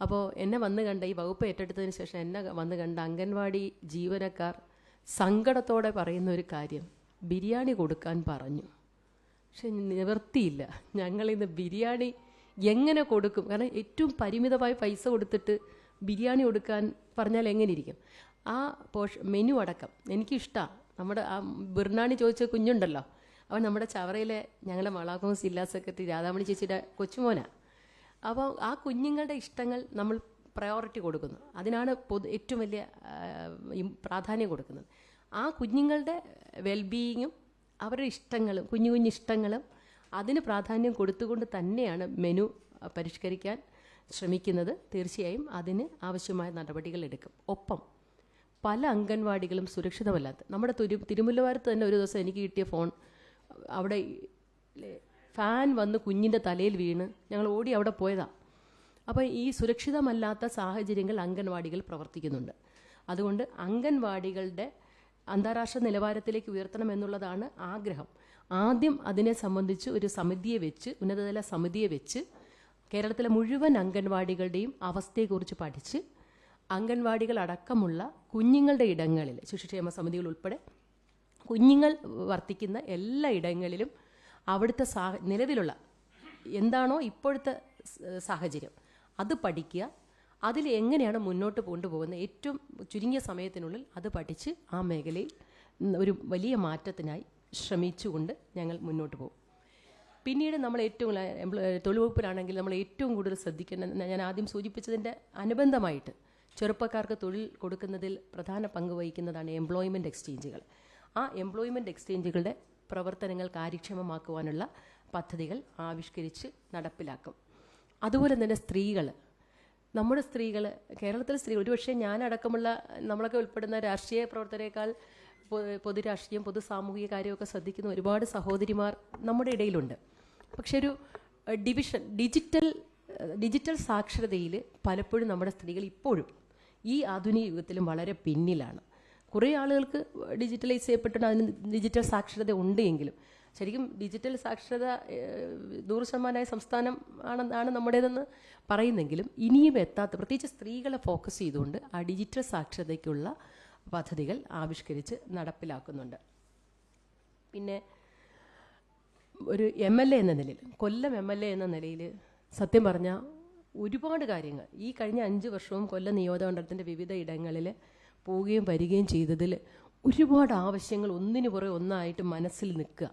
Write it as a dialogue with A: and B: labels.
A: അപ്പോൾ എന്നെ വന്ന് കണ്ട, ഈ വകുപ്പ് ഏറ്റെടുത്തതിന് ശേഷം എന്നെ വന്ന് കണ്ട അംഗൻവാടി ജീവനക്കാർ സങ്കടത്തോടെ പറയുന്ന ഒരു കാര്യം, ബിരിയാണി കൊടുക്കാൻ പറഞ്ഞു. പക്ഷെ നിവൃത്തിയില്ല, ഞങ്ങളിന്ന് ബിരിയാണി എങ്ങനെ കൊടുക്കും? കാരണം ഏറ്റവും പരിമിതമായ പൈസ കൊടുത്തിട്ട് ബിരിയാണി കൊടുക്കാൻ പറഞ്ഞാൽ എങ്ങനെ ഇരിക്കും? ആ മെനു അടക്കം എനിക്കിഷ്ടമാണ്. നമ്മുടെ ആ ബിർണാണി ചോദിച്ച കുഞ്ഞുണ്ടല്ലോ, അവൻ നമ്മുടെ ചവറയിലെ ഞങ്ങളുടെ മളാക്കോസ് ജില്ലാ സെക്രട്ടറി രാധാമണി ചേച്ചിയുടെ കൊച്ചുമോനാണ്. അപ്പോൾ ആ കുഞ്ഞുങ്ങളുടെ ഇഷ്ടങ്ങൾ നമ്മൾ പ്രയോറിറ്റി കൊടുക്കുന്നു. അതിനാണ് ഏറ്റവും വലിയ പ്രാധാന്യം കൊടുക്കുന്നത്. ആ കുഞ്ഞുങ്ങളുടെ വെൽബീയിങ്ങും അവരുടെ ഇഷ്ടങ്ങളും കുഞ്ഞു കുഞ്ഞു ഇഷ്ടങ്ങളും അതിന് പ്രാധാന്യം കൊടുത്തുകൊണ്ട് തന്നെയാണ് മെനു പരിഷ്കരിക്കാൻ ശ്രമിക്കുന്നത്. തീർച്ചയായും അതിന് ആവശ്യമായ നടപടികൾ എടുക്കും. ഒപ്പം പല അംഗൻവാടികളും സുരക്ഷിതമല്ലാത്ത, നമ്മുടെ തിരുമുല്ലവാരത്ത് തന്നെ ഒരു ദിവസം എനിക്ക് കിട്ടിയ ഫോൺ, അവിടെ ഫാൻ വന്ന് കുഞ്ഞിൻ്റെ തലയിൽ വീണ് ഞങ്ങൾ ഓടി അവിടെ പോയതാണ്. അപ്പോൾ ഈ സുരക്ഷിതമല്ലാത്ത സാഹചര്യങ്ങൾ അംഗൻവാടികൾ പ്രവർത്തിക്കുന്നുണ്ട്. അതുകൊണ്ട് അംഗൻവാടികളുടെ അന്താരാഷ്ട്ര നിലവാരത്തിലേക്ക് ഉയർത്തണം എന്നുള്ളതാണ് ആഗ്രഹം. ആദ്യം അതിനെ സംബന്ധിച്ച് ഒരു സമിതിയെ വെച്ച്, ഉന്നതതല സമിതിയെ വെച്ച് കേരളത്തിലെ മുഴുവൻ അംഗൻവാടികളുടെയും അവസ്ഥയെക്കുറിച്ച് പഠിച്ച് അംഗൻവാടികൾ അടക്കമുള്ള കുഞ്ഞുങ്ങളുടെ ഇടങ്ങളിൽ, ശിശുക്ഷേമ സമിതികൾ ഉൾപ്പെടെ കുഞ്ഞുങ്ങൾ വർത്തിക്കുന്ന എല്ലാ ഇടങ്ങളിലും അവിടുത്തെ നിലവിലുള്ള എന്താണോ ഇപ്പോഴത്തെ സാഹചര്യം അത് പഠിക്കുക. അതിൽ എങ്ങനെയാണ് മുന്നോട്ട് കൊണ്ടുപോകുന്നത്, ഏറ്റവും ചുരുങ്ങിയ സമയത്തിനുള്ളിൽ അത് പഠിച്ച് ആ മേഖലയിൽ ഒരു വലിയ മാറ്റത്തിനായി ശ്രമിച്ചുകൊണ്ട് ഞങ്ങൾ മുന്നോട്ട് പോകും. പിന്നീട് നമ്മൾ ഏറ്റവും തൊഴിൽ വകുപ്പിലാണെങ്കിൽ നമ്മൾ ഏറ്റവും കൂടുതൽ ശ്രദ്ധിക്കേണ്ട, ഞാൻ ആദ്യം സൂചിപ്പിച്ചതിൻ്റെ അനുബന്ധമായിട്ട് ചെറുപ്പക്കാർക്ക് തൊഴിൽ കൊടുക്കുന്നതിൽ പ്രധാന പങ്ക് വഹിക്കുന്നതാണ് എംപ്ലോയ്മെൻറ്റ് എക്സ്ചേഞ്ചുകൾ. ആ എംപ്ലോയ്മെൻറ്റ് എക്സ്ചേഞ്ചുകളുടെ പ്രവർത്തനങ്ങൾ കാര്യക്ഷമമാക്കുവാനുള്ള പദ്ധതികൾ ആവിഷ്കരിച്ച് നടപ്പിലാക്കും. അതുപോലെ തന്നെ സ്ത്രീകൾ, നമ്മുടെ സ്ത്രീകൾ, കേരളത്തിലെ സ്ത്രീകൾ, ഒരുപക്ഷെ ഞാനടക്കമുള്ള നമ്മളൊക്കെ ഉൾപ്പെടുന്ന രാഷ്ട്രീയ പ്രവർത്തനേക്കാൾ പൊതുരാഷ്ട്രീയം, പൊതു സാമൂഹിക കാര്യമൊക്കെ ശ്രദ്ധിക്കുന്ന ഒരുപാട് സഹോദരിമാർ നമ്മുടെ ഇടയിലുണ്ട്. പക്ഷെ ഒരു ഡിജിറ്റൽ സാക്ഷരതയിൽ പലപ്പോഴും നമ്മുടെ സ്ത്രീകൾ ഇപ്പോഴും ഈ ആധുനിക യുഗത്തിലും വളരെ പിന്നിലാണ്. കുറേ ആളുകൾക്ക് ഡിജിറ്റലൈസ് ചെയ്യപ്പെട്ടിട്ട് അതിന് ഡിജിറ്റൽ സാക്ഷരത ഉണ്ട് എങ്കിലും ശരിക്കും ഡിജിറ്റൽ സാക്ഷരത 100% സംസ്ഥാനം ആണ് നമ്മുടേതെന്ന് പറയുന്നെങ്കിലും ഇനിയും എത്താത്ത, പ്രത്യേകിച്ച് സ്ത്രീകളെ ഫോക്കസ് ചെയ്തുകൊണ്ട് ആ ഡിജിറ്റൽ സാക്ഷരതയ്ക്കുള്ള പദ്ധതികൾ ആവിഷ്കരിച്ച് നടപ്പിലാക്കുന്നുണ്ട്. പിന്നെ ഒരു MLA എന്ന നിലയിൽ, കൊല്ലം MLA എന്ന നിലയിൽ സത്യം പറഞ്ഞാൽ ഒരുപാട് കാര്യങ്ങൾ ഈ കഴിഞ്ഞ 5 വർഷവും കൊല്ലം നിയോജകമണ്ഡലത്തിൻ്റെ വിവിധ ഇടങ്ങളിൽ പോവുകയും വരികയും ചെയ്തതിൽ ഒരുപാട് ആവശ്യങ്ങൾ ഒന്നിനു പുറകെ ഒന്നായിട്ട് മനസ്സിൽ നിൽക്കുക.